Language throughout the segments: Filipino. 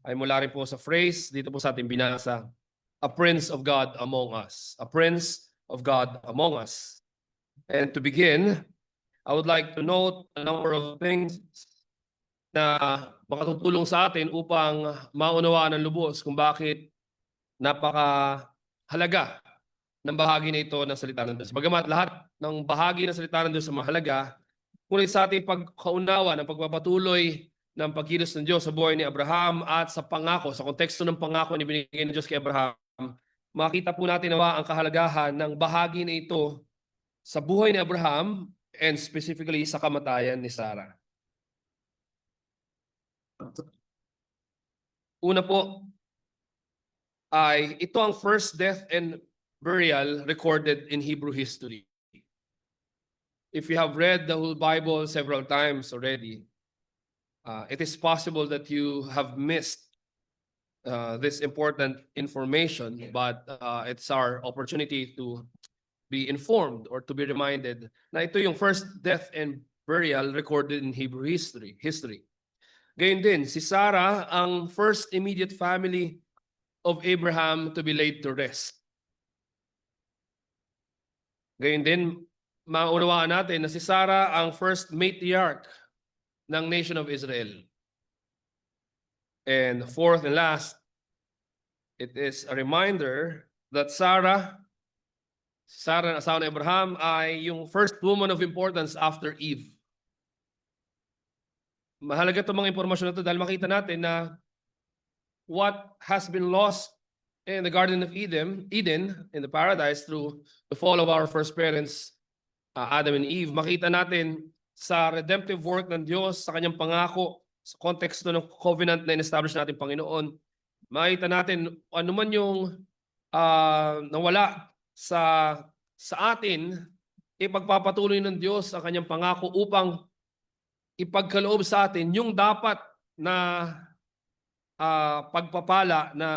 ay mula rin po sa phrase dito po sa ating binasa, a prince of God among us. A prince of God among us. And to begin, I would like to note a number of things na makatutulong sa atin upang maunawaan ng lubos kung bakit napakahalaga ng bahagi na ito ng salita ng Diyos. Bagamat lahat ng bahagi ng salita ng Diyos ay mahalaga, ngunit sa ating pagkaunawa ng pagpapatuloy ng pagkilos ng Diyos sa buhay ni Abraham at sa pangako, sa konteksto ng pangako na binigay ng Diyos kay Abraham, makita po natin nawa ang kahalagahan ng bahagi na ito sa buhay ni Abraham and specifically sa kamatayan ni Sarah. Una po ay ito ang first death and burial recorded in Hebrew history. If you have read the whole Bible several times already, it is possible that you have missed this important information, but it's our opportunity to be informed or to be reminded na ito yung first death and burial recorded in Hebrew history. Gayun din, si Sarah ang first immediate family of Abraham to be laid to rest. Gayun din, maunawaan natin na si Sarah ang first matriarch ng nation of Israel. And fourth and last, it is a reminder that Sarah na asawa ni Abraham, ay yung first woman of importance after Eve. Mahalaga itong mga impormasyon na ito dahil makita natin na what has been lost in the Garden of Eden, in the paradise through the fall of our first parents, Adam and Eve, makita natin sa redemptive work ng Diyos, sa kanyang pangako, sa konteksto ng covenant na in-establish natin Panginoon, makita natin ano man yung nawala sa atin, ipagpapatuloy ng Diyos ang kanyang pangako upang ipagkaloob sa atin yung dapat na pagpapala na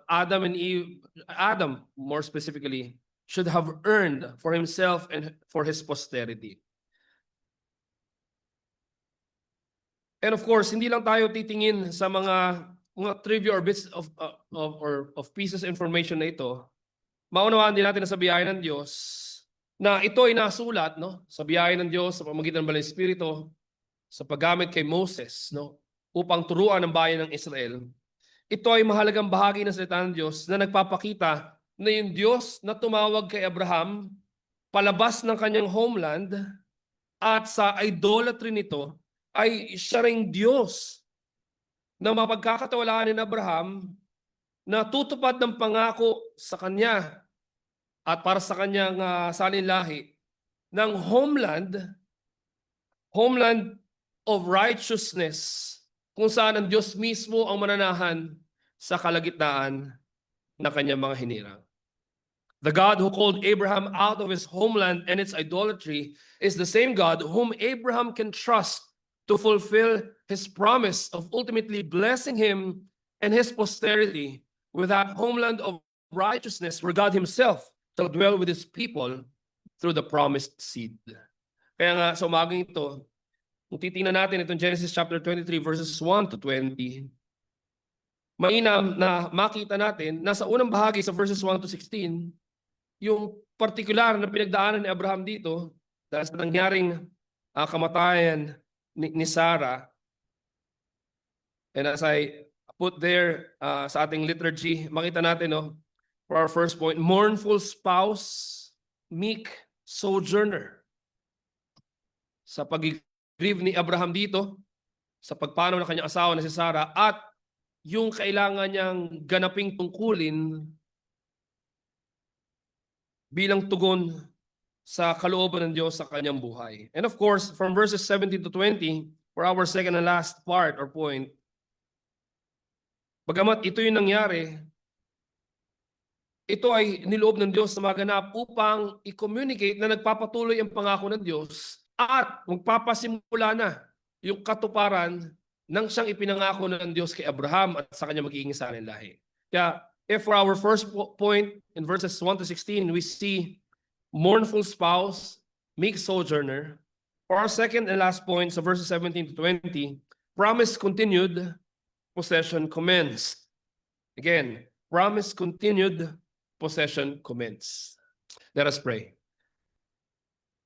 Adam and Eve, Adam more specifically, should have earned for himself and for his posterity. And of course, hindi lang tayo titingin sa mga trivia or bits of pieces of information na ito. Maunawaan din natin na sa biyaya ng Diyos na ito ay nasulat, no, sa biyaya ng Diyos sa pamamagitan ng Banal na Espiritu sa paggamit kay Moses, no, upang turuan ang bayan ng Israel. Ito ay mahalagang bahagi ng salita ng Diyos na nagpapakita na yung Diyos na tumawag kay Abraham palabas ng kanyang homeland at sa idolatry nito ay siya ring Diyos na mapagkakatiwalaan ni Abraham na tutupad ng pangako sa kanya at para sa kanyang salinlahi ng homeland of righteousness, kung saan ang Diyos mismo ang mananahan sa kalagitnaan ng kanyang mga hinirang. The God who called Abraham out of his homeland and its idolatry is the same God whom Abraham can trust to fulfill his promise of ultimately blessing him and his posterity with that homeland of righteousness where God himself shall dwell with his people through the promised seed. Kaya nga sa umagang ito, kung titingnan natin itong Genesis chapter 23 verses 1 to 20, mainam na makita natin na sa unang bahagi sa verses 1 to 16, yung partikular na pinagdaanan ni Abraham dito dahil sa nangyaring kamatayan ni Sarah. And as I put there sa ating liturgy, makita natin, no, for our first point, mournful spouse, meek sojourner. Sa pag-grieve ni Abraham dito, sa pagpanaw ng kanyang asawa na si Sarah, at yung kailangan niyang ganaping tungkulin bilang tugon sa kalooban ng Diyos sa kanyang buhay. And of course, from verses 17 to 20, for our second and last part or point, bagamat ito yung nangyari, ito ay niloob ng Diyos na maganap upang i-communicate na nagpapatuloy ang pangako ng Diyos at magpapasimula na yung katuparan ng siyang ipinangako ng Diyos kay Abraham at sa kanyang magiging salinlahi. Kaya, if for our first point in verses 1 to 16, we see mournful spouse, meek sojourner. For our second and last point, sa verses 17 to 20, promise continued, possession commenced. Again, promise continued, possession commenced. Let us pray.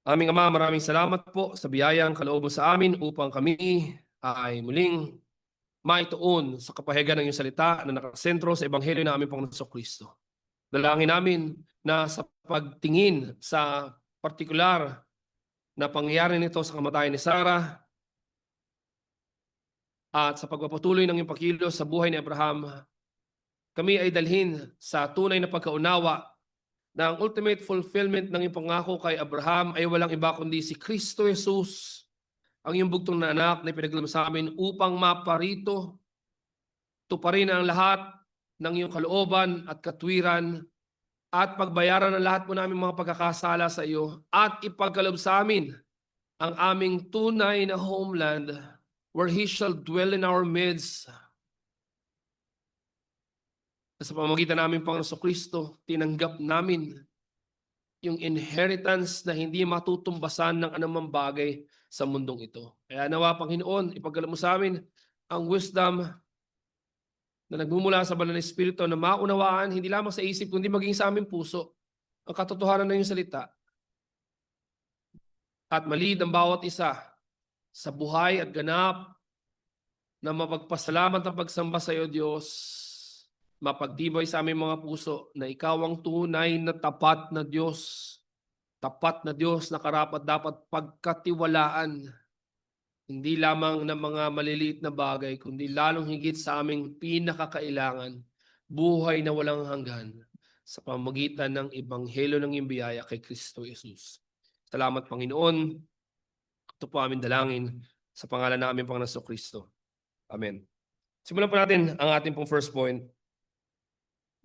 Aming Ama, maraming salamat po sa biyayang kaloob mo sa amin upang kami ay muling maituon sa kapahigan ng iyong salita na nakasentro sa Ebanghelyo na aming Panginoon Kristo. Dalangin namin na sa pagtingin sa partikular na pangyayari nito sa kamatayan ni Sarah at sa pagpapatuloy ng iyong pagkilos sa buhay ni Abraham, kami ay dalhin sa tunay na pagkaunawa na ang ultimate fulfillment ng iyong pangako kay Abraham ay walang iba kundi si Kristo Jesus, ang iyong bugtong na anak na ipinagkaloob sa amin upang maparito, tuparin ang lahat ng iyong kalooban at katwiran at pagbayaran ng lahat po namin mga pagkakasala sa iyo at ipagkaloob sa amin ang aming tunay na homeland where He shall dwell in our midst. Sa pamamagitan namin, Panginoon Kristo, tinanggap namin yung inheritance na hindi matutumbasan ng anumang bagay sa mundong ito. Kaya nawa, Panginoon, ipagkaloob mo sa amin ang wisdom na nagmumula sa Banal na Espiritu na maunawaan hindi lamang sa isip kundi maging sa aming puso ang katotohanan ng iyong salita at malid ang bawat isa sa buhay at ganap na mapagpasalamat ang pagsamba sa iyo, Diyos. Mapagtibay sa aming mga puso na ikaw ang tunay na tapat na Diyos na karapat dapat pagkatiwalaan, hindi lamang ng mga maliliit na bagay, kundi lalong higit sa aming pinakakailangan, buhay na walang hanggan sa pamamagitan ng Ebanghelyo ng iyong biyaya kay Kristo Jesus. Salamat, Panginoon. Ito po aming dalangin sa pangalan ng aming Panginoon Kristo. Amen. Simulan po natin ang ating pong first point.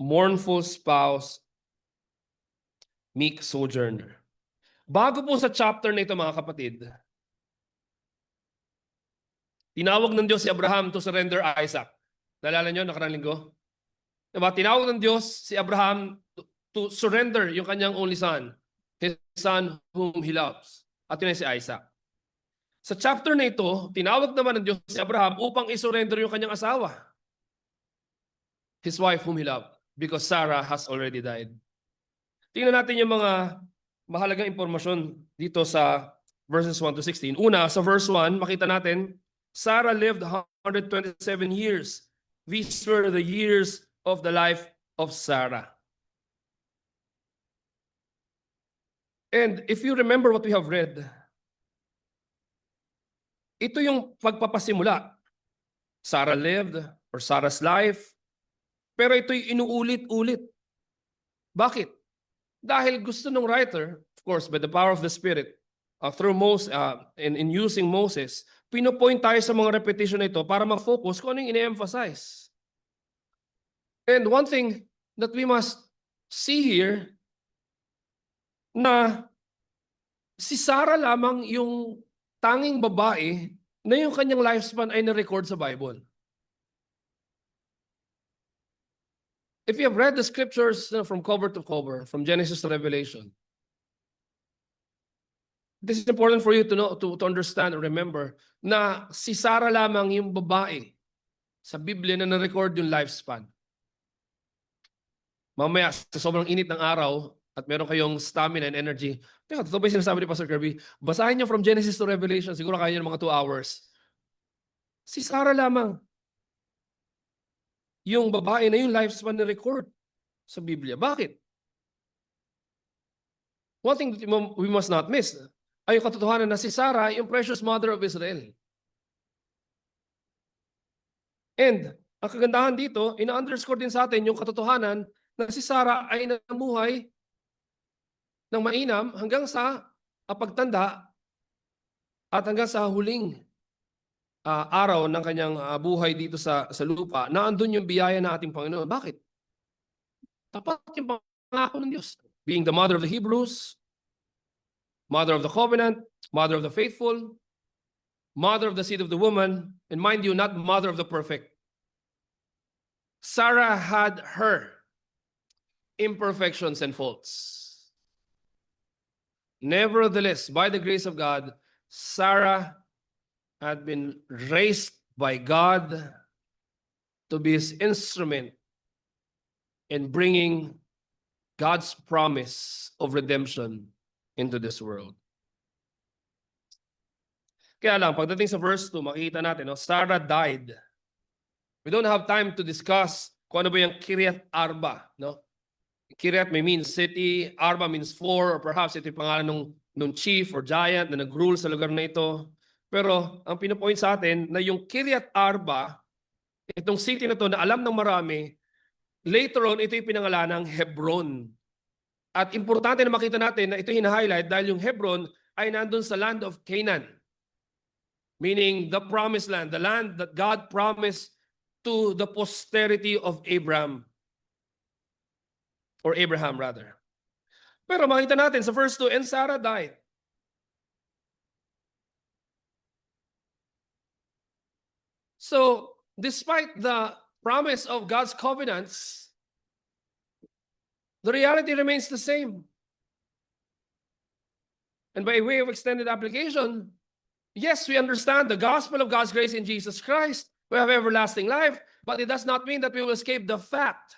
Mournful spouse, meek sojourner. Bago po sa chapter na ito, mga kapatid, tinawag ng Diyos si Abraham to surrender Isaac. Naalala nyo, nakarang linggo? Diba? Tinawag ng Diyos si Abraham to surrender yung kanyang only son, his son whom he loves. At yun ay si Isaac. Sa chapter na ito, tinawag naman ng Diyos si Abraham upang isurrender yung kanyang asawa, his wife whom he loved, because Sarah has already died. Tingnan natin yung mga mahalagang impormasyon dito sa verses 1 to 16. Una, sa verse 1, makita natin, Sarah lived 127 years. These were the years of the life of Sarah. And if you remember what we have read, ito yung pagpapasimula. Sarah lived, or Sarah's life, pero ito'y inuulit-ulit. Bakit? Dahil gusto ng writer, of course, by the power of the Spirit, through Moses, in using Moses, pinopoint tayo sa mga repetition na ito para mag-focus kung ano yung ine-emphasize. And one thing that we must see here, na si Sarah lamang yung tanging babae na yung kanyang lifespan ay na-record sa Bible. If you have read the scriptures from cover to cover, from Genesis to Revelation, this is important for you to know, to understand and remember na si Sarah lamang yung babae sa Biblia na na-record yung lifespan. Mamaya, sa sobrang init ng araw at meron kayong stamina and energy, teka, totoo ba yung sinasabi ni Pastor Kirby? Basahin niyo from Genesis to Revelation, siguro kaya niyo ng mga 2 hours. Si Sarah lamang yung babae na yung lifespan na record sa Biblia. Bakit? One thing that we must not miss ay yung katotohanan na si Sarah, yung precious mother of Israel. And ang kagandahan dito, ina-underscore din sa atin yung katotohanan na si Sarah ay namuhay ng mainam hanggang sa pagtanda at hanggang sa huling araw ng kanyang buhay dito sa lupa, na andun yung biyaya ng ating Panginoon. Bakit? Tapat yung pangako ng Diyos. Being the mother of the Hebrews, mother of the covenant, mother of the faithful, mother of the seed of the woman, and mind you, not mother of the perfect. Sarah had her imperfections and faults. Nevertheless, by the grace of God, Sarah had been raised by God to be his instrument in bringing God's promise of redemption into this world. Kaya lang, pagdating sa verse 2, makikita natin, no, Sarah died. We don't have time to discuss kung ano ba yung Kiryat Arba. No? Kiryat may means city, Arba means four, or perhaps ito yung pangalan ng chief or giant na nag-rule sa lugar na ito. Pero ang pinapoint sa atin na yung Kiryat Arba, itong city na to na alam ng marami, later on ito yung pinangalan ng Hebron. At importante na makita natin na ito hina-highlight dahil yung Hebron ay nandun sa land of Canaan. Meaning the promised land, the land that God promised to the posterity of Abraham. Or Abraham rather. Pero makita natin sa verse 2, and Sarah died. So, despite the promise of God's covenants, the reality remains the same. And by way of extended application, yes, we understand the gospel of God's grace in Jesus Christ. We have everlasting life, but it does not mean that we will escape the fact,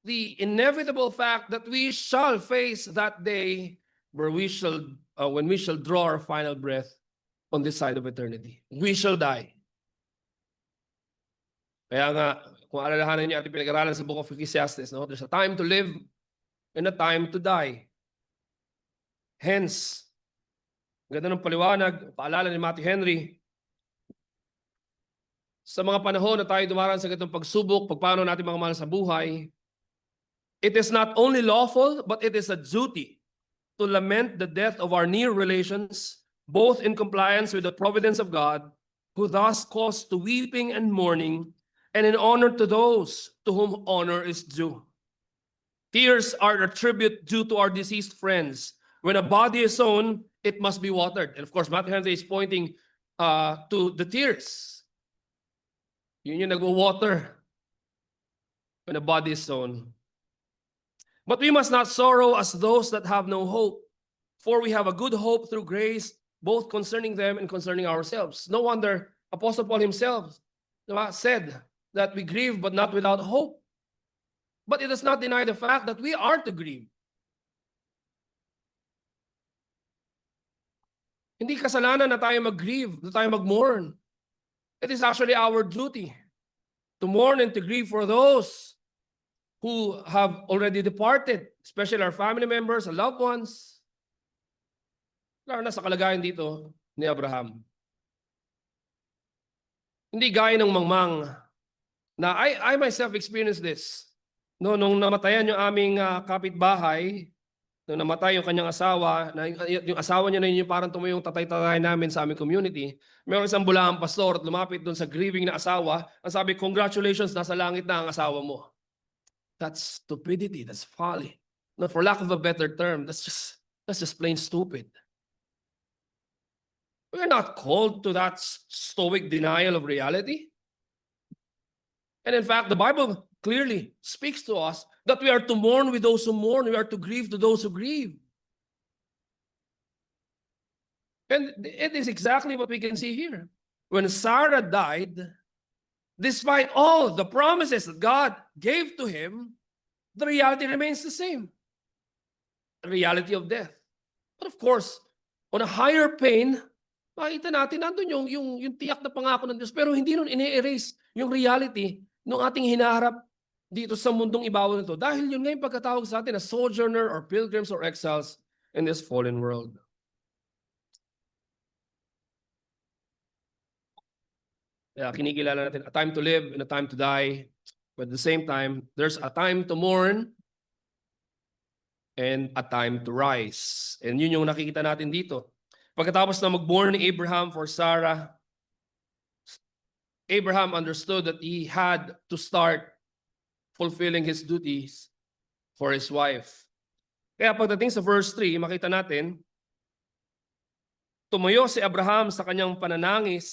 the inevitable fact that we shall face that day where we shall, when we shall draw our final breath on this side of eternity. We shall die. Kaya nga, kung alalahanan niyo ating pinag-aralan sa Book of Ecclesiastes, no? There's a time to live and a time to die. Hence, ganda ng paliwanag, paalala ni Matthew Henry, sa mga panahon na tayo dumaraan sa ganitong pagsubok, pagpaano natin mga mahal sa buhay, it is not only lawful, but it is a duty to lament the death of our near relations, both in compliance with the providence of God, who thus caused to weeping and mourning, and in honor to those to whom honor is due. Tears are a tribute due to our deceased friends. When a body is sown, it must be watered. And of course, Matthew Henry is pointing to the tears. Yun yung nagwa-water when a body is sown. But we must not sorrow as those that have no hope, for we have a good hope through grace, both concerning them and concerning ourselves. No wonder Apostle Paul himself said that we grieve but not without hope. But it does not deny the fact that we are to grieve. Hindi kasalanan na tayo mag-grieve, na tayo mag-mourn. It is actually our duty to mourn and to grieve for those who have already departed, especially our family members, our loved ones. Lalo na sa kalagayan dito ni Abraham. Hindi gaya ng mangmang na I myself experienced this. No, nung namatayan yung aming kapitbahay, nung namatay yung kanyang asawa, yung asawa niya na yun yung parang tumayong tatay-tatay namin sa aming community, mayroong isang bulahang pastor at lumapit doon sa grieving na asawa, ang sabi, congratulations, nasa langit na ang asawa mo. That's stupidity, that's folly. No, for lack of a better term, that's just plain stupid. We're not called to that stoic denial of reality. And in fact, the Bible clearly speaks to us that we are to mourn with those who mourn, we are to grieve to those who grieve. And it is exactly what we can see here. When Sarah died, despite all the promises that God gave to him, the reality remains the same. The reality of death. But of course, on a higher plane, makita natin nandun yung tiyak na pangako ng Diyos, pero hindi nun ine-erase yung reality ng ating hinaharap dito sa mundong ibabaw nito. Dahil yun nga yung pagkatawag sa atin na sojourner or pilgrims or exiles in this fallen world. Kaya kinikilala natin a time to live and a time to die. But at the same time, there's a time to mourn and a time to rise. And yun yung nakikita natin dito. Pagkatapos na mag-mourn ni Abraham for Sarah, Abraham understood that he had to start fulfilling his duties for his wife. Kaya pagdating sa verse 3, makita natin, tumayo si Abraham sa kanyang pananangis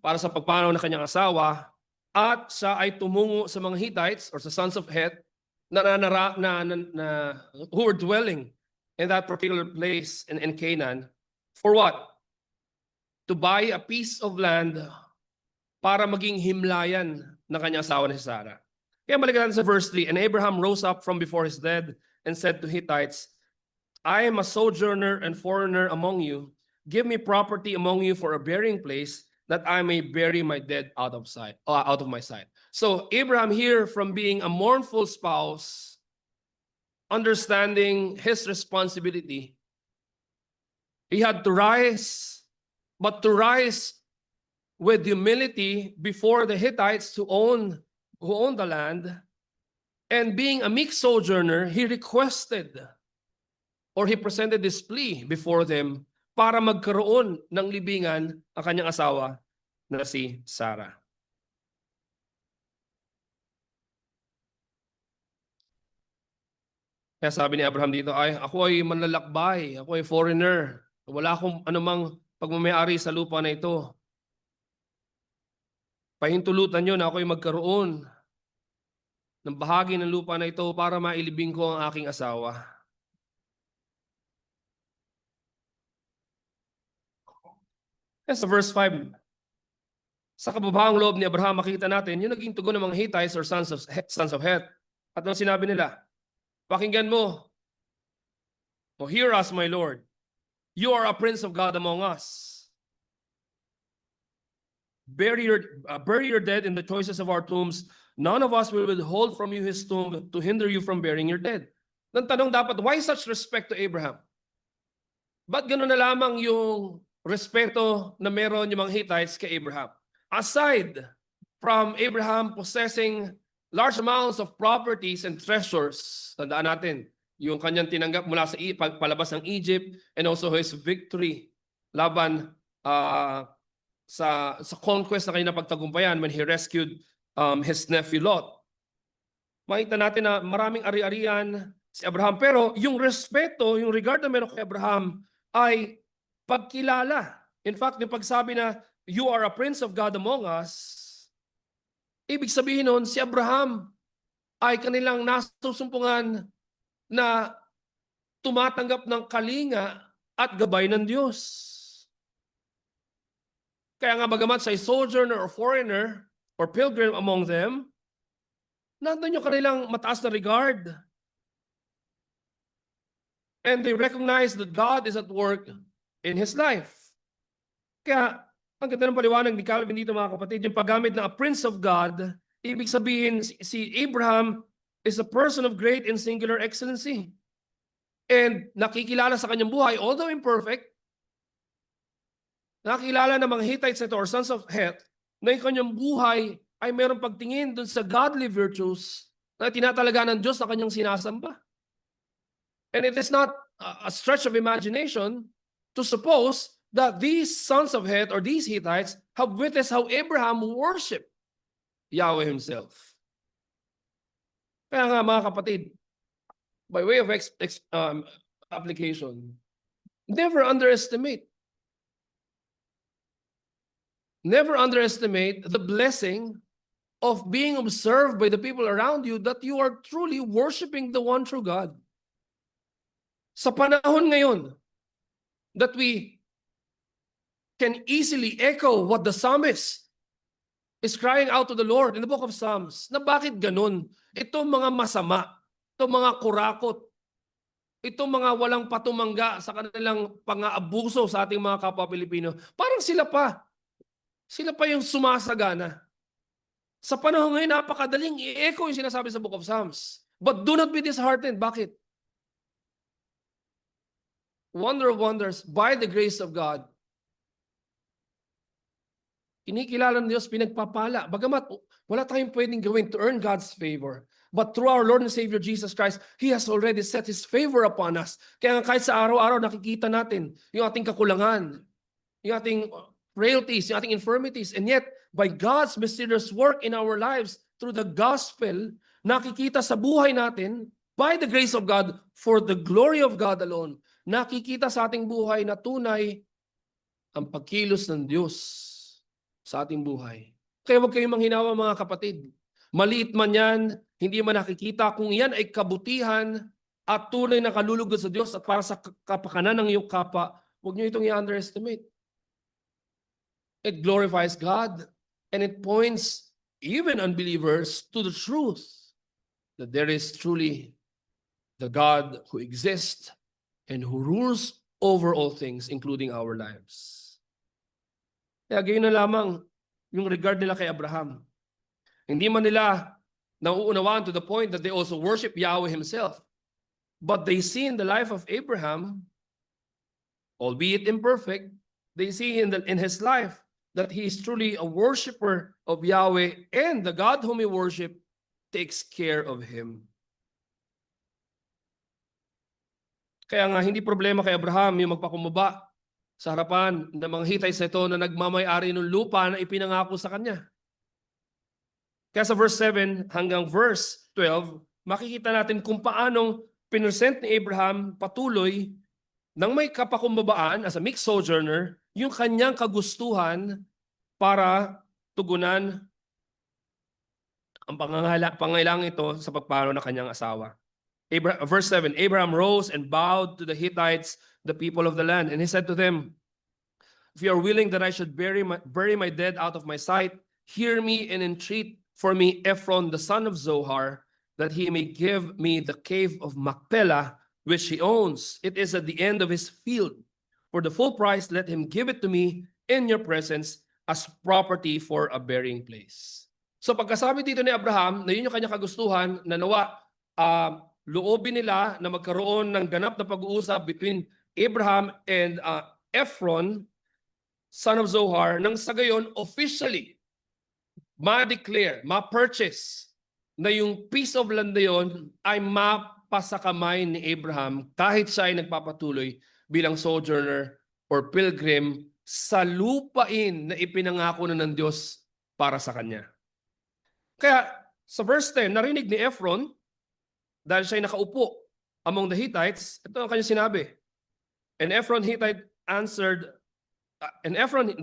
para sa pagpanaw ng kanyang asawa at siya ay tumungo sa mga Hittites or sa sons of Heth who were dwelling in that particular place in Canaan. For what? To buy a piece of land para maging himlayan ng kanyang asawa na si Sarah. Kaya balikan natin sa verse 3, and Abraham rose up from before his dead and said to Hittites, I am a sojourner and foreigner among you. Give me property among you for a burying place, that I may bury my dead out of my sight. So Abraham here, from being a mournful spouse, understanding his responsibility, he had to rise, but to rise with humility before the Hittites who owned the land. And being a meek sojourner, he requested or he presented this plea before them para magkaroon ng libingan ang kanyang asawa na si Sarah. Kaya sabi ni Abraham dito, ako ay manlalakbay, ako ay foreigner. Wala akong anumang pagmamayari sa lupa na ito. Pahintulutan nyo na ako ay magkaroon ng bahagi ng lupa na ito para mailibing ko ang aking asawa. Sa verse 5, sa kababaang loob ni Abraham, makita natin yung naging tugon ng mga Hittites or sons of Heth. At nung sinabi nila, pakinggan mo, hear us, my Lord. You are a prince of God among us. Bury your dead in the choicest of our tombs. None of us will withhold from you his tomb to hinder you from burying your dead. Nang tanong dapat, why such respect to Abraham? Ba't gano'n na lamang yung respeto na meron yung mga Hittites kay Abraham? Aside from Abraham possessing large amounts of properties and treasures, tandaan natin, yung kanyang tinanggap mula sa palabas ng Egypt and also his victory laban sa conquest na kanyang pagtagumpayan when he rescued his nephew Lot. Makita natin na maraming ari-arian si Abraham. Pero yung respeto, yung regard na meron kay Abraham ay pagkilala. In fact, yung pagsabi na, you are a prince of God among us, ibig sabihin nun, si Abraham ay kanilang nasusumpungan na tumatanggap ng kalinga at gabay ng Diyos. Kaya nga bagamat sa sojourner or foreigner or pilgrim among them, nandun yung kanilang mataas na regard. And they recognize that God is at work in his life. Kaya, ang ganda ng paliwanag ni Calvin dito mga kapatid, yung paggamit na a prince of God, ibig sabihin si Abraham is a person of great and singular excellency. And nakikilala sa kanyang buhay, although imperfect, nakikilala ng mga Hittites ito or sons of Heth, na yung kanyang buhay ay mayroong pagtingin dun sa godly virtues na tinatalaga ng Diyos na kanyang sinasamba. And it is not a stretch of imagination to suppose that these sons of Heth or these Hittites have witnessed how Abraham worshiped Yahweh himself. Kaya nga mga kapatid, by way of application, never underestimate the blessing of being observed by the people around you that you are truly worshiping the one true God. Sa panahon ngayon that we can easily echo what the psalmist is crying out to the Lord in the book of Psalms, na bakit ganun? Itong mga masama, itong mga kurakot, itong mga walang patumangga sa kanilang pang-aabuso sa ating mga kapwa Pilipino, parang sila pa yung sumasagana. Sa panahon ngayon, napakadaling i-echo yung sinasabi sa book of Psalms. But do not be disheartened. Bakit? Wonder of wonders, by the grace of God, kinikilala ng Diyos, pinagpapala. Bagamat wala tayong pwedeng gawin to earn God's favor. But through our Lord and Savior Jesus Christ, He has already set His favor upon us. Kaya kahit sa araw-araw nakikita natin yung ating kakulangan, yung ating frailties, yung ating infirmities. And yet, by God's mysterious work in our lives, through the gospel, nakikita sa buhay natin, by the grace of God, for the glory of God alone, nakikita sa ating buhay na tunay ang pagkilos ng Diyos sa ating buhay. Kaya huwag kayong manghinawa mga kapatid. Maliit man yan, hindi man nakikita, kung yan ay kabutihan at tunay na kalulugod sa Diyos at para sa kapakanan ng iyong kapwa, huwag niyo itong i-underestimate. It glorifies God and it points even unbelievers, to the truth that there is truly the God who exists and who rules over all things, including our lives. Kaya gayon na lamang yung regard nila kay Abraham. Hindi man nila nauunawaan to the point that they also worship Yahweh himself. But they see in the life of Abraham, albeit imperfect, they see in his life that he is truly a worshiper of Yahweh, and the God whom he worship takes care of him. Kaya nga, hindi problema kay Abraham yung magpakumbaba sa harapan ng mga Hittites ito na nagmamay-ari ng lupa na ipinangako sa kanya. Kaya sa verse 7 hanggang verse 12, makikita natin kung paanong pinresent ni Abraham patuloy nang may kapakumbabaan as a mixed sojourner yung kanyang kagustuhan para tugunan ang pangailangan ito sa pagpanaw ng kanyang asawa. Verse 7, Abraham rose and bowed to the Hittites, the people of the land, and he said to them, if you are willing that I should bury my dead out of my sight, hear me and entreat for me Ephron, the son of Zohar, that he may give me the cave of Machpelah, which he owns. It is at the end of his field. For the full price, let him give it to me in your presence as property for a burying place. So pagkasabi dito ni Abraham na yun yung kanyang kagustuhan, na nawa loobin nila na magkaroon ng ganap na pag-uusap between Abraham and Ephron, son of Zohar, nang sa gayon officially ma-declare, ma-purchase na yung piece of land na yun ay mapasakamay ni Abraham kahit siya ay nagpapatuloy bilang sojourner or pilgrim sa lupain na ipinangako na ng Diyos para sa kanya. Kaya sa verse 10, narinig ni Ephron, dahil siya ay nakaupo among the Hittites, ito ang kanyang sinabi. And Ephron the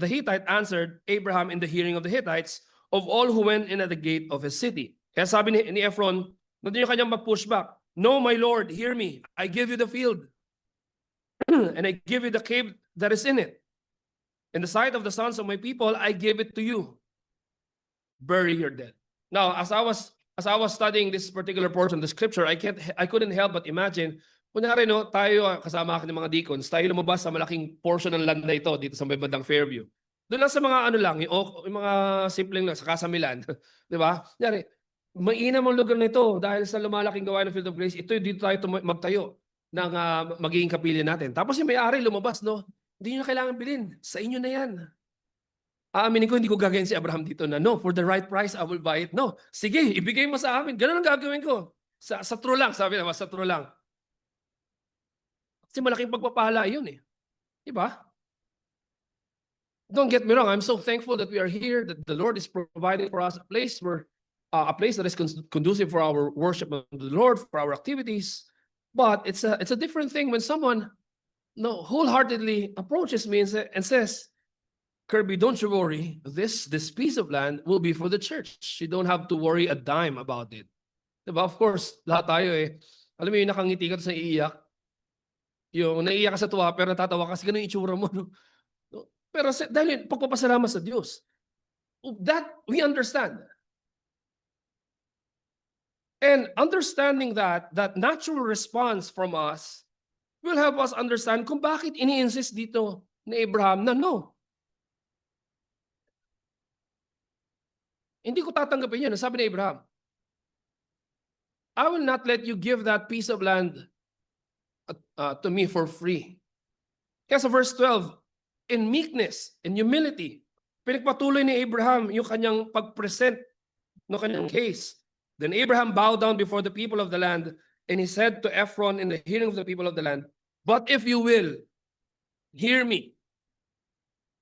Hittite answered Abraham in the hearing of the Hittites, of all who went in at the gate of his city. Kaya sabi ni Ephron, nandun yung kanyang mag-pushback. No, my Lord, hear me. I give you the field. And I give you the cave that is in it. In the sight of the sons of my people, I give it to you. Bury your dead. Now, as I was studying this particular portion of the scripture, I couldn't help but imagine, kunyari no, tayo kasama akin ng mga deacons, tayo lumabas sa malaking portion ng land na ito dito sa may bandang Fairview. Doon lang sa mga ano lang, yung mga simpleng lang, sa Kasamilan, di ba? Kunyari, mainam ang lugar na ito dahil sa lumalaking gawain ng Field of Grace, ito dito tayo magtayo ng magiging kapilya natin. Tapos yung may-ari lumabas, no? Hindi nyo na kailangan bilhin. Sa inyo na yan. Aaminin ko, hindi ko gagawin si Abraham dito na, no, for the right price, I will buy it. No, sige, ibigay mo sa amin. Ganun ang gagawin ko. Sa true lang, sabi naman, sa true lang. Kasi malaking pagpapala yun eh. Diba? Don't get me wrong, I'm so thankful that we are here, that the Lord is providing for us a place that is conducive for our worship of the Lord, for our activities. But it's a different thing when someone wholeheartedly approaches me and says, Kirby, don't you worry. This piece of land will be for the church. You don't have to worry a dime about it. Diba? Of course, lahat tayo eh. Alam mo yung nakangiti ka sa iiyak. Yung naiiyak ka sa tuwa pero natatawa kasi ganun yung itsura mo. No? Pero dahil pagpapasalamat sa Diyos. That we understand. And understanding that natural response from us will help us understand kung bakit ini-insist dito ni Abraham na no. Hindi ko tatanggapin yun. Sabi ni Abraham, I will not let you give that piece of land to me for free. Kaya sa verse 12, in meekness, in humility, pinagpatuloy ni Abraham yung kanyang pag-present ng kanyang case. Then Abraham bowed down before the people of the land, and he said to Ephron in the hearing of the people of the land, but if you will, hear me.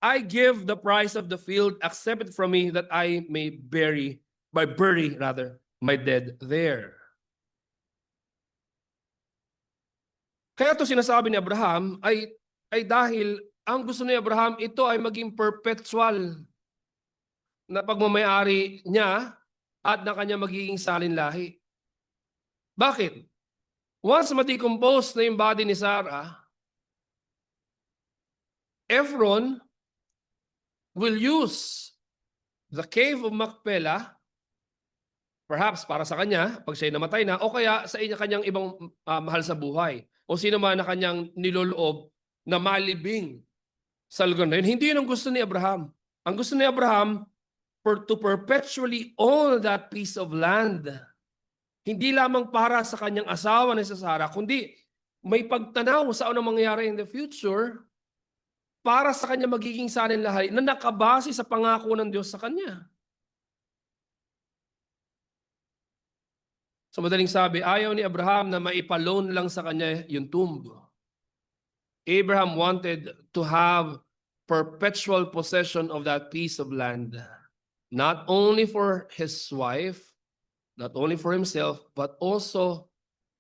I give the price of the field, accept it from me that I may bury my dead there. Kaya ito sinasabi ni Abraham ay dahil ang gusto ni Abraham, ito ay maging perpetual na pagmamayari niya at na kanya magiging salinlahi. Bakit? Once ma-decompose na yung body ni Sarah, Ephron will use the cave of Machpelah Perhaps para sa kanya, pag siya'y namatay na, o kaya sa kanyang ibang mahal sa buhay. O sino man na kanyang niloloob na malibing sa lugar na yun. Hindi yun ang gusto ni Abraham. Ang gusto ni Abraham, to perpetually own that piece of land. Hindi lamang para sa kanyang asawa na si Sarah, kundi may pagtanaw sa anong mangyayari in the future para sa kanya magiging salinlahay na nakabase sa pangako ng Diyos sa kanya. So madaling sabi, ayaw ni Abraham na maipaloan lang sa kanya yung tomb. Abraham wanted to have perpetual possession of that piece of land, not only for his wife, not only for himself, but also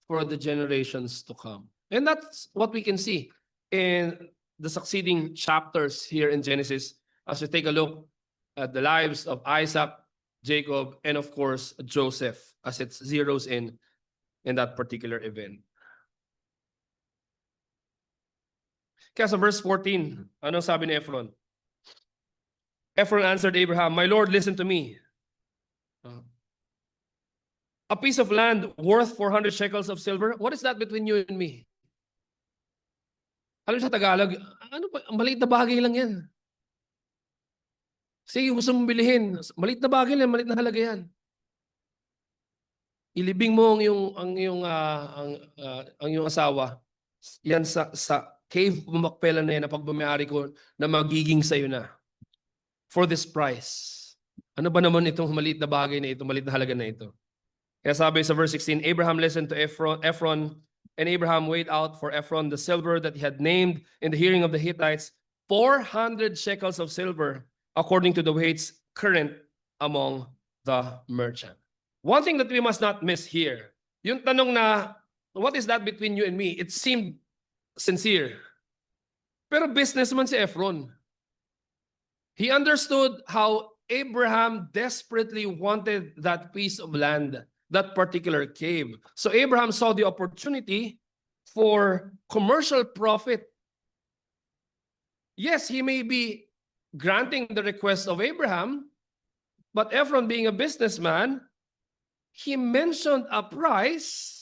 for the generations to come. And that's what we can see in the succeeding chapters here in Genesis as we take a look at the lives of Isaac, Jacob, and of course, Joseph as it zeroes in that particular event. Kaya sa verse 14, anong sabi ni Ephron? Ephron answered Abraham, "My Lord, listen to me. A piece of land worth 400 shekels of silver, what is that between you and me?" Alam sa Tagalog, ano ba, maliit na bagay lang yan. Sige, gusto mong bilihin, maliit na bagay lang, maliit na halaga yan. Ilibing mo ang iyong asawa yan sa cave Makpela na yan na pagmamayari ko na magiging sa'yo na for this price. Ano ba naman itong maliit na bagay na ito, maliit na halaga na ito? Kaya sabi sa verse 16, Abraham listened to Ephron, and Abraham weighed out for Ephron the silver that he had named in the hearing of the Hittites, 400 shekels of silver, according to the weights current among the merchant. One thing that we must not miss here, yung tanong na, what is that between you and me? It seemed sincere. Pero businessman si Ephron. He understood how Abraham desperately wanted that piece of land, that particular cave. So Abraham saw the opportunity for commercial profit. Yes, he may be granting the request of Abraham, but Ephron, being a businessman, he mentioned a price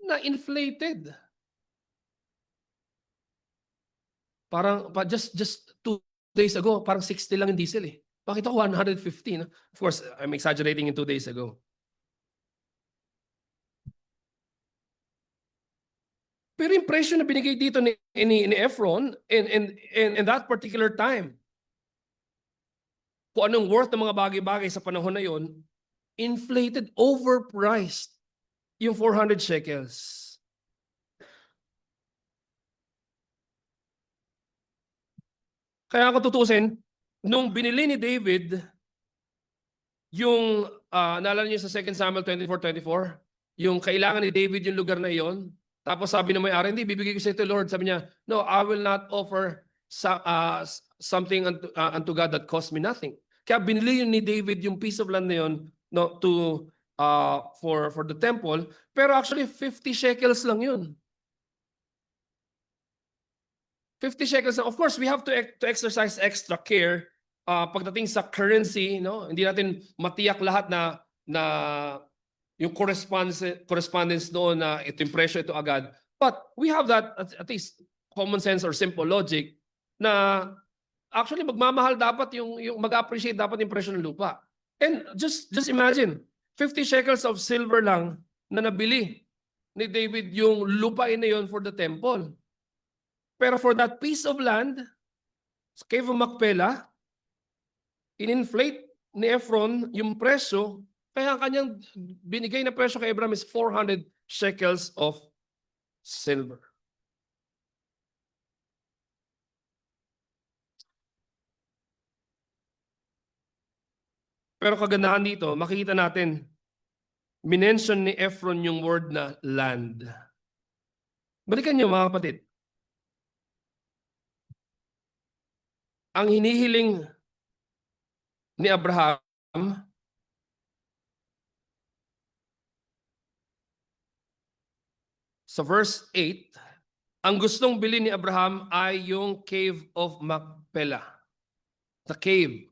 na inflated. Parang just 2 days ago, parang 60 lang yung diesel eh. Bakit ako 150? No? Of course, I'm exaggerating in 2 days ago. Pero yung presyo na binigay dito ni Ephron in that particular time, kung anong worth ng mga bagay-bagay sa panahon na yon, inflated, overpriced yung 400 shekels. Kaya ako tutusin, nung binili ni David yung, naalala niyo sa 2 Samuel 24:24, yung kailangan ni David yung lugar na iyon, tapos sabi ng may-ari, hindi, bibigay ko sa ito, Lord. Sabi niya, no, I will not offer something unto God that cost me nothing. Kaya binili yun ni David yung piece of land na yun, no, for the temple, pero actually 50 shekels lang yun. 50 shekels. Of course, we have to exercise extra care pagdating sa currency, no? Hindi natin matiyak lahat na yung correspondence doon na ito yung presyo, ito agad. But we have that at least common sense or simple logic na actually magmamahal dapat yung mag-appreciate dapat yung presyo ng lupa. And just imagine, 50 shekels of silver lang na nabili ni David yung lupain na yun for the temple. Pero for that piece of land, sa Cave of Macpela, in-inflate ni Ephron yung presyo, kaya kanyang binigay na presyo kay Abraham is 400 shekels of silver. Pero kagandahan dito, makikita natin, minention ni Ephron yung word na land. Balikan niyo mga kapatid. Ang hinihiling ni Abraham sa verse 8, ang gustong bilhin ni Abraham ay yung Cave of Macpela. The cave.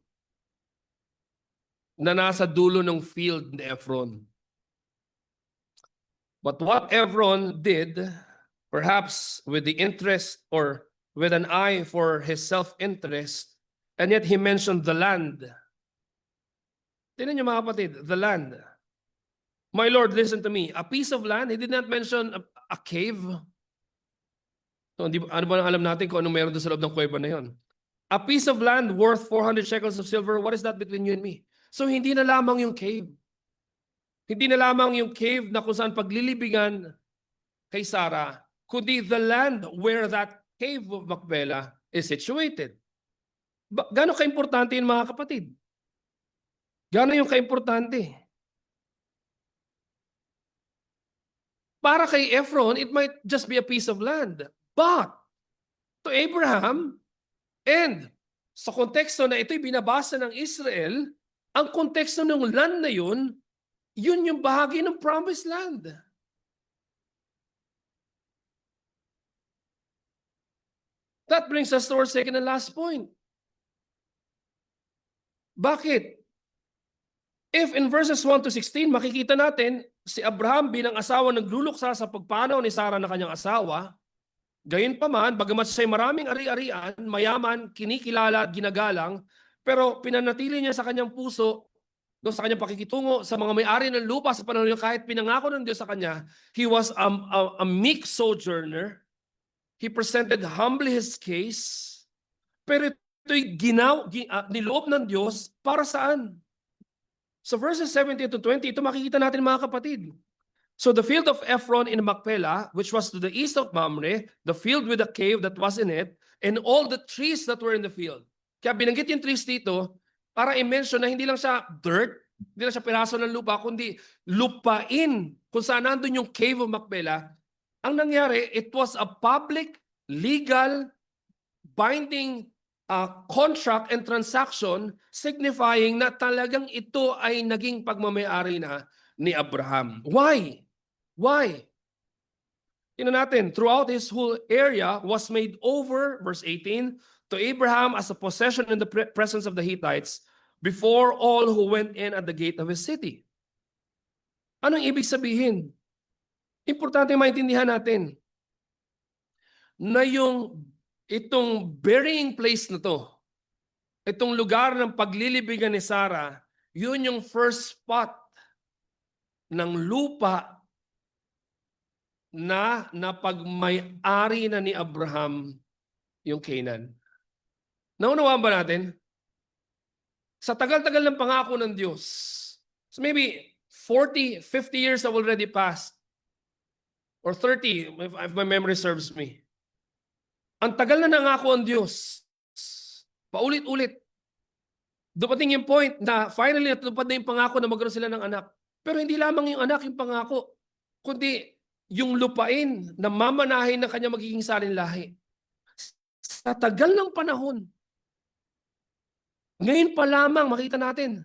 na nasa dulo ng field ni Ephron. But what Ephron did, perhaps with the interest or with an eye for his self-interest, and yet he mentioned the land. Tingnan niyo mga kapatid, the land. My Lord, listen to me. A piece of land, he did not mention a cave. So, ano ba alam natin kung anong meron doon sa loob ng kuweba na yon? A piece of land worth 400 shekels of silver, what is that between you and me? So hindi na lamang yung cave. Hindi na lamang yung cave na kung saan paglilibigan kay Sarah, kundi the land where that cave of Macpela is situated. Gano'ng kaimportante yun mga kapatid? Gano'n yung kaimportante? Para kay Ephron, it might just be a piece of land. But to Abraham, and sa konteksto na ito'y binabasa ng Israel, ang konteksto ng land na yun yung bahagi ng promised land. That brings us to our second and last point. Bakit? If in verses 1 to 16, makikita natin si Abraham bilang asawa nagluluksa sa pagpanaw ni Sarah na kanyang asawa, gayunpaman, bagamat siya'y maraming ari-arian, mayaman, kinikilala at ginagalang, pero pinanatili niya sa kanyang puso, doon sa kanyang pakikitungo sa mga may-ari ng lupa sa panahon niya, kahit pinangako ng Diyos sa kanya, he was a meek sojourner. He presented humbly his case, pero ito'y niloob ng Diyos para saan? So verses 17 to 20, ito makikita natin mga kapatid. So the field of Ephron in Macpela, which was to the east of Mamre, the field with the cave that was in it, and all the trees that were in the field. Kaya binanggit yung trees dito para i-mention na hindi lang siya dirt, hindi lang siya piraso ng lupa, kundi lupain kung saan nandun yung cave of Macpela. Ang nangyari, it was a public, legal, binding contract and transaction signifying na talagang ito ay naging pagmamayari na ni Abraham. Why? Why? Tingnan natin, throughout his whole area was made over, verse 18, to Abraham as a possession in the presence of the Hittites before all who went in at the gate of his city. Anong ibig sabihin? Importante maintindihan natin na itong burying place na to, itong lugar ng paglilibigan ni Sarah, yun yung first spot ng lupa na napagmay-ari na ni Abraham yung Canaan. Naunawaan ba natin? Sa tagal-tagal ng pangako ng Diyos, so maybe 40, 50 years have already passed, or 30, if my memory serves me. Ang tagal na nangako ang Diyos. Paulit-ulit. Dumating yung point na finally natupad na yung pangako na magkaroon sila ng anak. Pero hindi lamang yung anak yung pangako, kundi yung lupain na mamanahin ng kanya magiging salinlahi. Sa tagal ng panahon, ngayon pa lamang makita natin,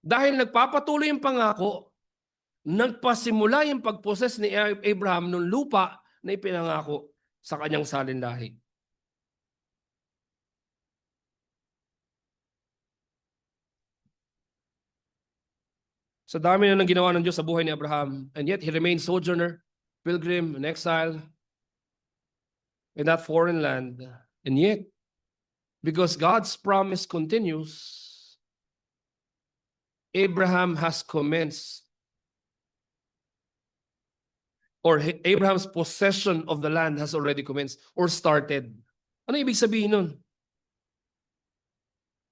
dahil nagpapatuloy yung pangako, nagpasimula yung pagposes ni Abraham ng lupa na ipinangako sa kanyang salinlahi. Sa dami na ng ginawa ng Diyos sa buhay ni Abraham, and yet he remained sojourner, pilgrim, and exile in that foreign land. And yet, because God's promise continues, Abraham has commenced, or Abraham's possession of the land has already commenced or started. Ano ibig sabihin nun?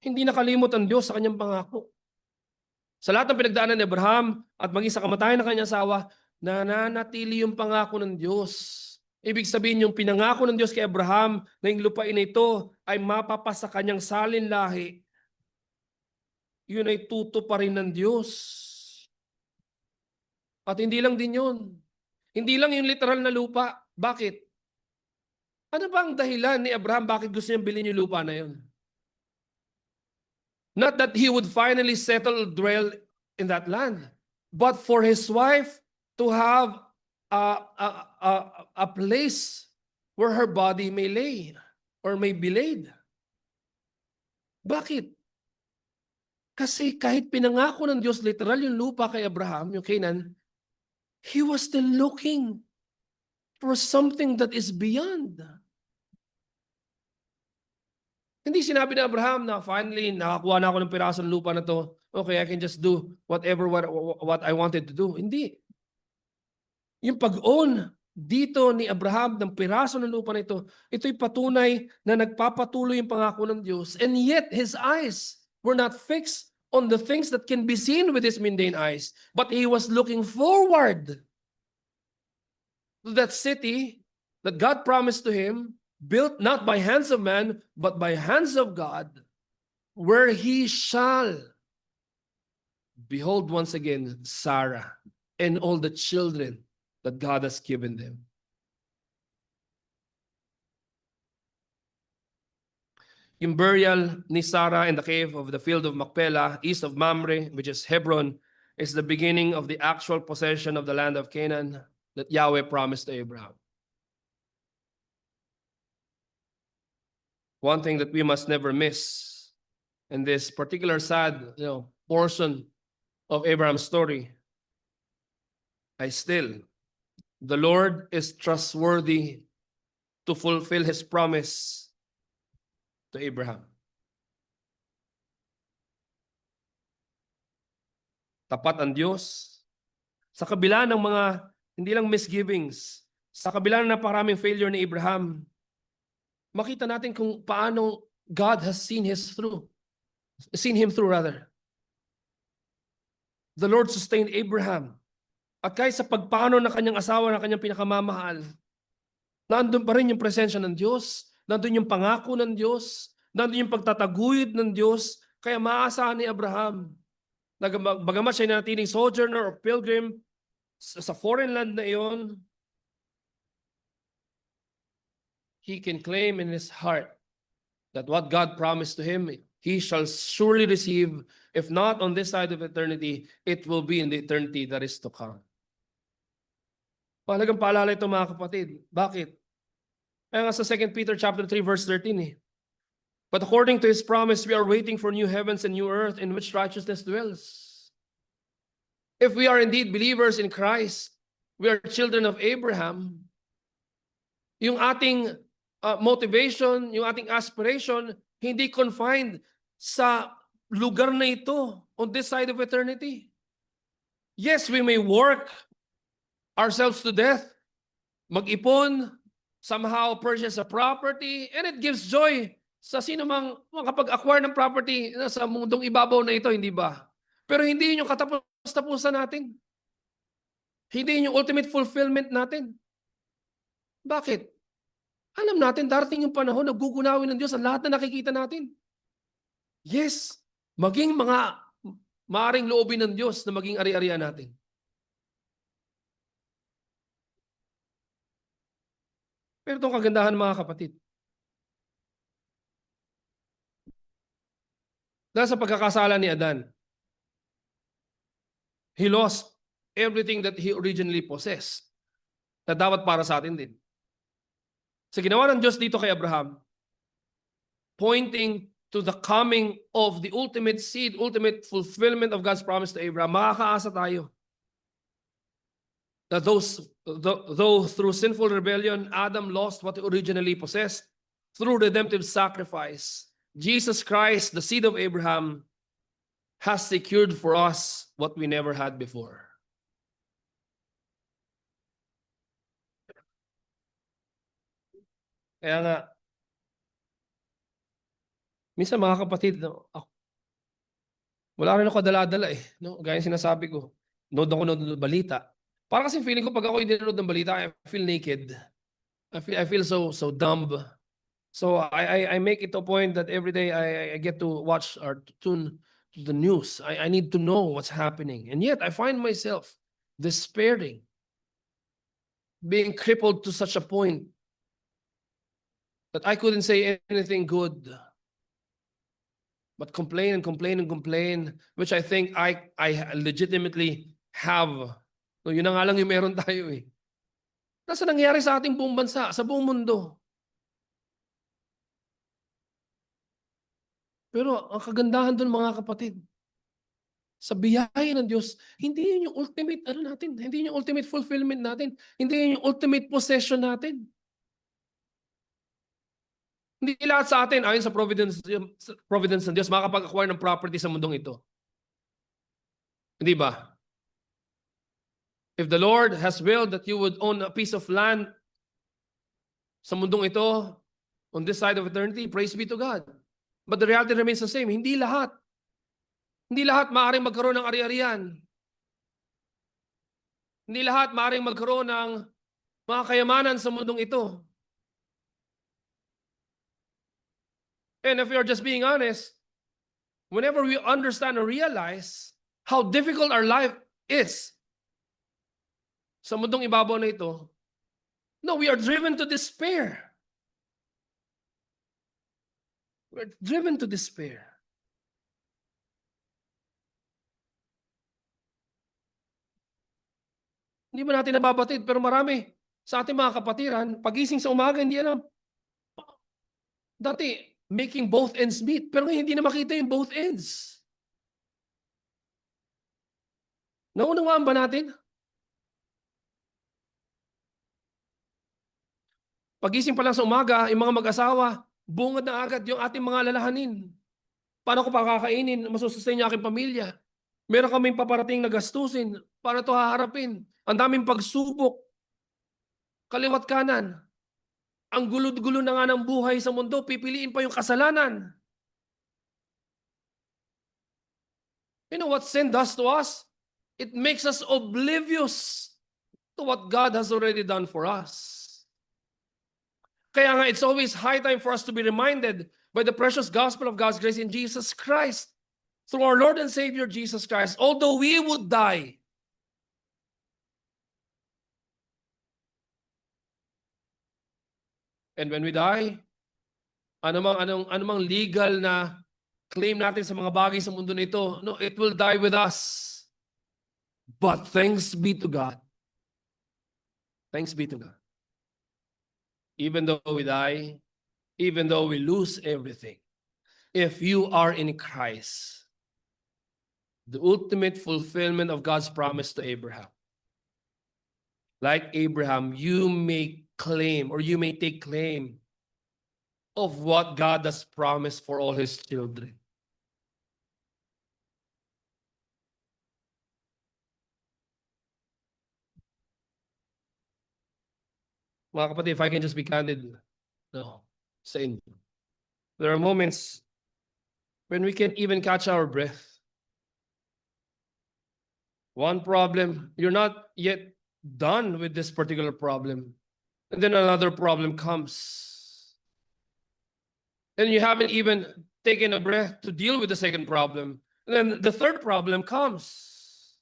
Hindi nakalimot ang Diyos sa kanyang pangako. Sa lahat ng pinagdaanan ni Abraham at maging sa kamatayan ng kanyang asawa, nananatili yung pangako ng Diyos. Ibig sabihin yung pinangako ng Diyos kay Abraham na yung lupain na ito ay mapapasa kanyang salinlahi, yun ay tutuparin ng Diyos. At hindi lang din yun. Hindi lang yung literal na lupa. Bakit? Ano ba ang dahilan ni Abraham bakit gusto niyang bilhin yung lupa na yun? Not that he would finally settle, dwell in that land, but for his wife to have a place where her body may lay or may be laid. Bakit? Kasi kahit pinangako ng Diyos literal yung lupa kay Abraham, yung Canaan, he was still looking for something that is beyond. Hindi sinabi ni Abraham na finally nakakuha na ako ng piraso ng lupa na to. Okay, I can just do whatever what I wanted to do. Hindi. Yung pag-own dito ni Abraham ng piraso ng lupa na ito'y patunay na nagpapatuloy yung pangako ng Diyos. And yet, his eyes were not fixed on the things that can be seen with his mundane eyes, but he was looking forward to that city that God promised to him, built not by hands of man, but by hands of God, where he shall behold once again Sarah and all the children that God has given them. Yung burial ni Sarah in the cave of the field of Macpelah, east of Mamre, which is Hebron, is the beginning of the actual possession of the land of Canaan that Yahweh promised to Abraham. One thing that we must never miss in this particular sad, portion of Abraham's story, the Lord is trustworthy to fulfill his promise to Abraham. Tapat ang Diyos. Sa kabila ng mga, hindi lang misgivings, sa kabila ng napakaraming failure ni Abraham, makita natin kung paano God has seen him through. The Lord sustained Abraham. At kahit sa pagpano ng kanyang asawa, ng kanyang pinakamamahal, nandun pa rin yung presensya ng Diyos, nandun yung pangako ng Diyos, nandun yung pagtataguyod ng Diyos, kaya maaasahan ni Abraham, bagamat siya natiling sojourner or pilgrim sa foreign land na iyon, he can claim in his heart that what God promised to him, he shall surely receive. If not on this side of eternity, it will be in the eternity that is to come. Mahalagang paalala ito, mga kapatid. Bakit? Kaya nga sa 2 Peter chapter 3 verse 13 But according to his promise, we are waiting for new heavens and new earth in which righteousness dwells. If we are indeed believers in Christ, we are children of Abraham, yung ating motivation, yung ating aspiration, hindi confined sa lugar na ito on this side of eternity. Yes, we may work ourselves to death, mag-ipon, somehow purchase a property, and it gives joy sa sino mang makapag-acquire ng property sa mundong ibabaw na ito, hindi ba? Pero hindi yun yung katapos-tapusan natin. Hindi yun yung ultimate fulfillment natin. Bakit? Alam natin, darating yung panahon na gugunawin ng Diyos ang lahat na nakikita natin. Yes, maging mga maaring loobin ng Diyos na maging ari-arian natin. Pero itong kagandahan, mga kapatid, dahil sa pagkakasala ni Adan, he lost everything that he originally possessed na dapat para sa atin din. Sa ginawa ng Diyos dito kay Abraham, pointing to the coming of the ultimate seed, ultimate fulfillment of God's promise to Abraham, makakaasa tayo. That though through sinful rebellion, Adam lost what he originally possessed, through redemptive sacrifice, Jesus Christ, the seed of Abraham, has secured for us what we never had before. Kaya nga, minsan mga kapatid, wala rin ako dala-dala no? Gaya sinasabi ko, nood ng balita. Parang kasi feeling ko pag ako hindi nanood ng balita, I feel naked. I feel so dumb. So I make it a point that every day I get to watch or tune to the news. I need to know what's happening. And yet I find myself despairing, being crippled to such a point that I couldn't say anything good, but complain and complain and complain, which I think I legitimately have. No, yun na nga lang yung meron tayo Nasa nangyayari sa ating buong bansa, sa buong mundo. Pero ang kagandahan dun, mga kapatid, sa biyaya ng Diyos, hindi yun yung ultimate natin, hindi yun yung ultimate fulfillment natin, hindi yun yung ultimate possession natin. Hindi lahat sa atin ayon sa providence ng Diyos makakapag-acquire ng property sa mundong ito. Hindi ba? If the Lord has willed that you would own a piece of land sa mundong ito, on this side of eternity, praise be to God. But the reality remains the same. Hindi lahat. Hindi lahat maaaring magkaroon ng ari-arian. Hindi lahat maaaring magkaroon ng mga kayamanan sa mundong ito. And if you're just being honest, whenever we understand or realize how difficult our life is sa mundong ibabaw na ito, no, we are driven to despair. We're driven to despair. Hindi ba natin nababatid? Pero marami sa ating mga kapatiran, pagising sa umaga, hindi alam. Dati, making both ends meet. Pero ngayon, hindi na makita yung both ends. Naunawaan ba natin? Pagising pa lang sa umaga, yung mga mag-asawa, bungad na agad yung ating mga lalahanin. Paano ko pakakainin? Masusustain niya aking pamilya. Meron kaming paparating na gastusin para ito haharapin. Ang daming pagsubok. Kaliwat kanan. Ang gulo-gulo na nga ng buhay sa mundo, pipiliin pa yung kasalanan. You know what sin does to us? It makes us oblivious to what God has already done for us. Kaya nga, it's always high time for us to be reminded by the precious gospel of God's grace in Jesus Christ. Through our Lord and Savior Jesus Christ, although we would die, and when we die, anumang legal na claim natin sa mga bagay sa mundo nito, no, it will die with us. But thanks be to God. Thanks be to God. Even though we die, even though we lose everything, if you are in Christ, the ultimate fulfillment of God's promise to Abraham. Like Abraham, you may claim or you may take claim of what God has promised for all his children. Mga kapatid, if I can just be candid, no, sa inyo. There are moments when we can't even catch our breath. One problem, you're not yet done with this particular problem. And then another problem comes. And you haven't even taken a breath to deal with the second problem. And then the third problem comes.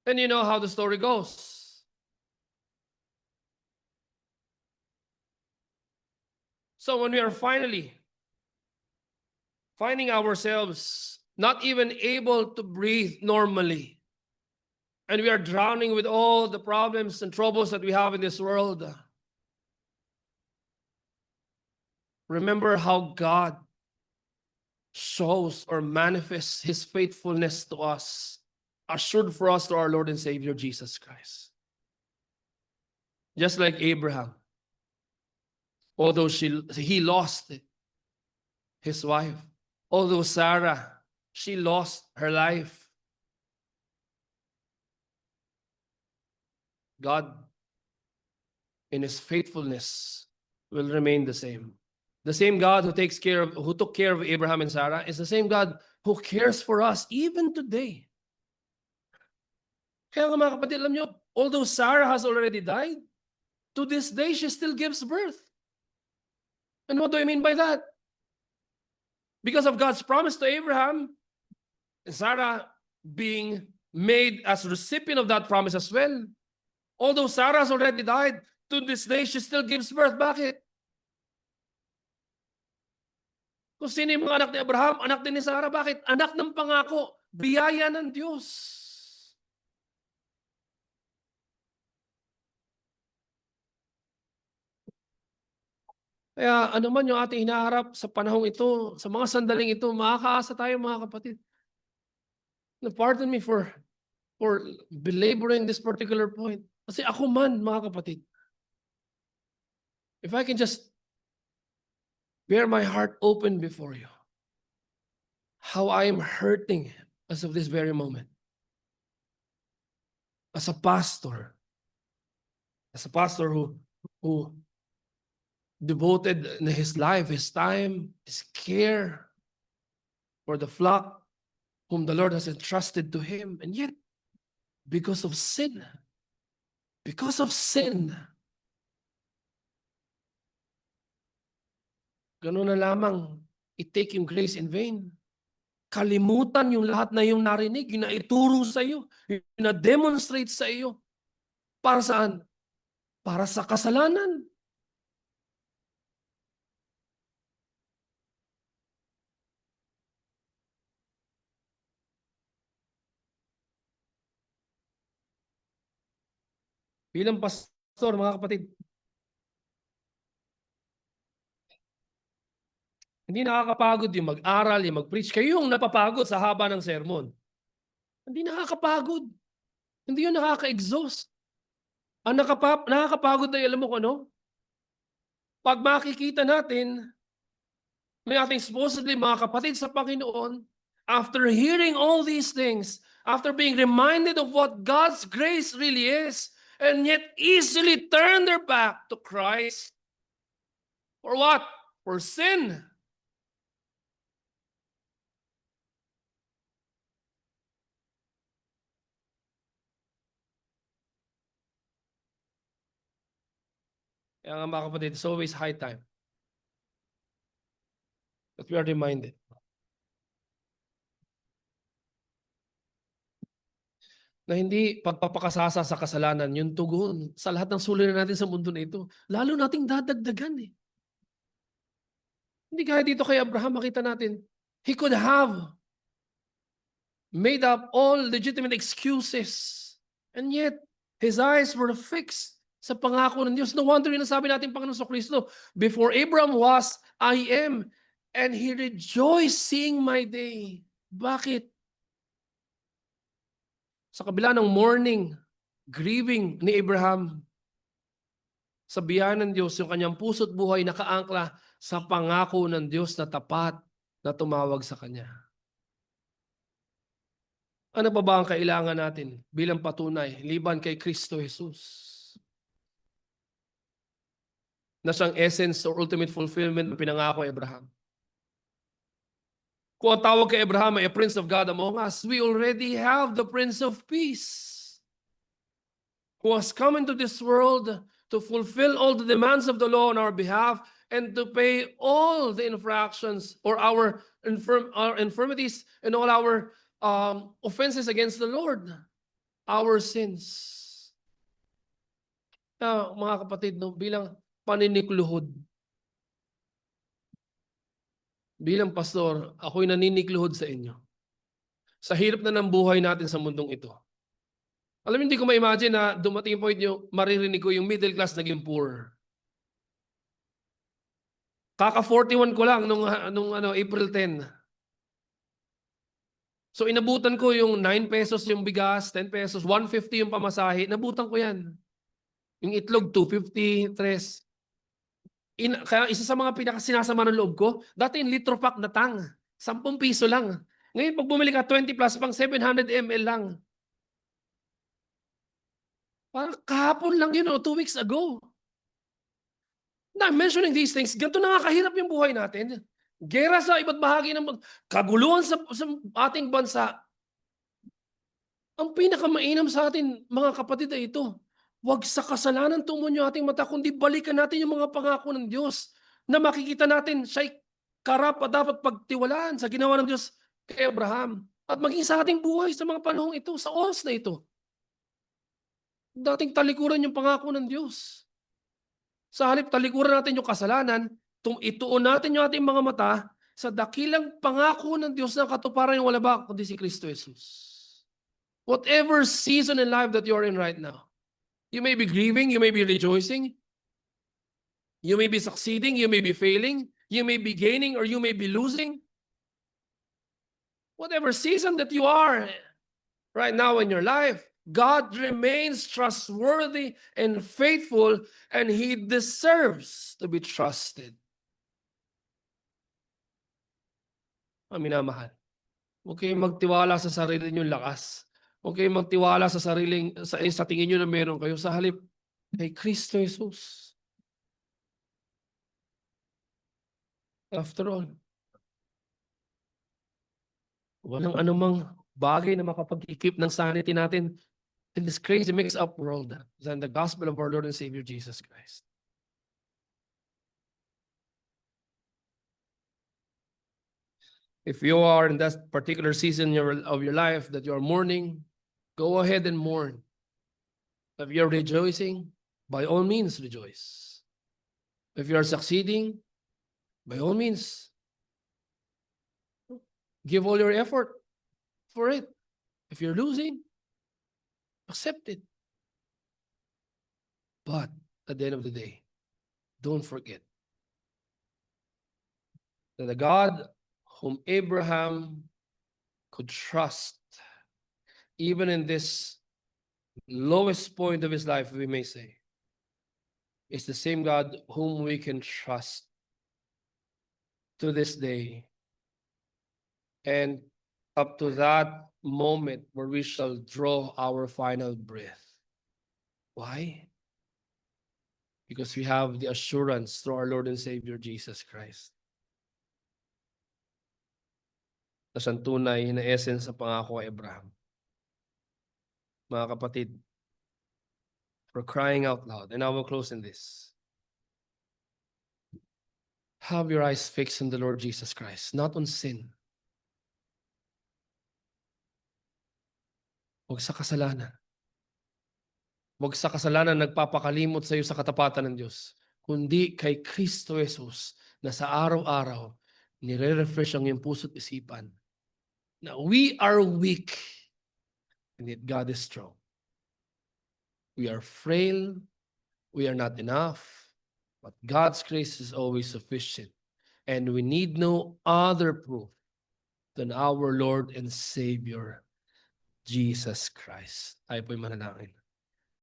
And you know how the story goes. So when we are finally finding ourselves not even able to breathe normally, and we are drowning with all the problems and troubles that we have in this world, remember how God shows or manifests his faithfulness to us, assured for us to our Lord and Savior Jesus Christ. Just like Abraham, although he lost his wife, although Sarah, she lost her life, God, in his faithfulness, will remain the same. The same God who took care of Abraham and Sarah is the same God who cares for us even today. Kaya nga mga kapatid, alam nyo, although Sarah has already died, to this day she still gives birth. And what do I mean by that? Because of God's promise to Abraham, and Sarah being made as recipient of that promise as well. Although Sarah has already died, to this day she still gives birth. Bakit? Kung sino yung mga anak ni Abraham, anak din ni Sarah. Bakit? Anak ng pangako, biyaya ng Diyos. Kaya ano man yung ating hinaharap sa panahong ito, sa mga sandaling ito, makakaasa tayo mga kapatid. Pardon me for belaboring this particular point. Kasi ako man, mga kapatid, if I can just bear my heart open before you, how I am hurting as of this very moment. As a pastor who devoted his life, his time, his care for the flock whom the Lord has entrusted to him. And yet, because of sin, gano'n na lamang, i-take yung grace in vain. Kalimutan yung lahat na yung narinig, yung naituro sa iyo, yung na-demonstrate sa iyo. Para saan? Para sa kasalanan. Bilang pastor, mga kapatid, hindi nakakapagod yung mag-aral, yung mag-preach. Kayo yung napapagod sa haba ng sermon. Hindi nakakapagod. Hindi yun nakaka-exhaust. Ang nakakapagod na alam mo kung ano? Pag makikita natin, may ating supposedly mga kapatid sa Panginoon, after hearing all these things, after being reminded of what God's grace really is, and yet easily turn their back to Christ. For what? For sin. Kaya nga mga kapatid, it's always high time that we are reminded. Na hindi pagpapakasasa sa kasalanan, yung tugon sa lahat ng suliranin natin sa mundo na ito, lalo nating dadagdagan eh. Hindi kaya dito kay Abraham, makita natin, he could have made up all legitimate excuses. And yet, his eyes were fixed sa pangako ng Diyos. No wonder yung nasabi natin, Panginoon sa Kristo, before Abraham was, I am. And he rejoiced seeing my day. Bakit? Sa kabila ng mourning, grieving ni Abraham, sa biyaya ng Diyos, yung kanyang puso't buhay nakaangkla sa pangako ng Diyos na tapat na tumawag sa kanya. Ano pa ba ang kailangan natin bilang patunay, liban kay Kristo Jesus? Na siyang essence or ultimate fulfillment ng pinangako kay Abraham. Kung ang tawag kay Abraham ay a Prince of God among us, we already have the Prince of Peace who has come into this world to fulfill all the demands of the law on our behalf and to pay all the infractions or our infirmities and all our offenses against the Lord, our sins. Now, mga kapatid, no, bilang paninikluhod, bilang pastor, ako'y naninikluhod sa inyo. Sa hirap na ng buhay natin sa mundong ito. Alam mo, hindi ko ma-imagine na dumating yung point nyo, maririnig ko yung middle class naging poor. Kaka-41 ko lang nung April 10. So inabutan ko yung 9 pesos yung bigas, 10 pesos, 150 yung pamasahe. Nabutan ko yan. Yung itlog, 250, 3. Kaya isa sa mga pinakasinasama ng loob ko, dati yung litro pack na tang, 10 piso lang. Ngayon pag bumili ka 20 plus, pang 700 ml lang. Parang kahapon lang yun, 2 weeks ago. Now, mentioning these things, ganito na nga kahirap yung buhay natin. Gera sa iba't bahagi ng kaguluhan sa ating bansa. Ang pinakamainam sa atin, mga kapatid, ay ito. Huwag sa kasalanan tumun yung ating mata, kundi balikan natin yung mga pangako ng Diyos na makikita natin siya'y karapat dapat pagtiwalaan sa ginawa ng Diyos kay Abraham. At maging sa ating buhay sa mga panahong ito, sa oras na ito. Dating talikuran yung pangako ng Diyos. Sa halip talikuran natin yung kasalanan, ituon natin yung ating mga mata sa dakilang pangako ng Diyos na katuparan yung wala ba kundi si Kristo Jesus. Whatever season in life that you're in right now, you may be grieving, you may be rejoicing, you may be succeeding, you may be failing, you may be gaining or you may be losing. Whatever season that you are, right now in your life. God remains trustworthy and faithful, and He deserves to be trusted. Ang minamahal, huwag kayong magtiwala sa sarili ninyong lakas. Huwag kayong magtiwala sa sa tingin nyo na meron kayo. Sa halip, kay Kristo Jesus. After all, walang anumang bagay na makapag-equip ng sanity natin in this crazy mix-up world than the gospel of our Lord and Savior Jesus Christ. If you are in that particular season of your life that you are mourning, go ahead and mourn. If you're rejoicing, by all means rejoice. If you are succeeding, by all means, give all your effort for it. If you're losing, accept it. But at the end of the day, don't forget that the God whom Abraham could trust, even in this lowest point of his life, we may say, is the same God whom we can trust to this day and up to that moment where we shall draw our final breath. Why? Because we have the assurance through our Lord and Savior Jesus Christ. Na siyang tunay na essence sa pangako kay Abraham. Mga kapatid, for crying out loud, and I will close in this. Have your eyes fixed on the Lord Jesus Christ, not on sin. Huwag sa kasalanan. Huwag sa kasalanan nagpapakalimot sa iyo sa katapatan ng Diyos, kundi kay Kristo Jesus na sa araw-araw nire-refresh ang iyong puso't isipan. Na we are weak, and yet God is strong. We are frail, we are not enough, but God's grace is always sufficient. And we need no other proof than our Lord and Savior, Jesus Christ. Tayo po'y manalangin.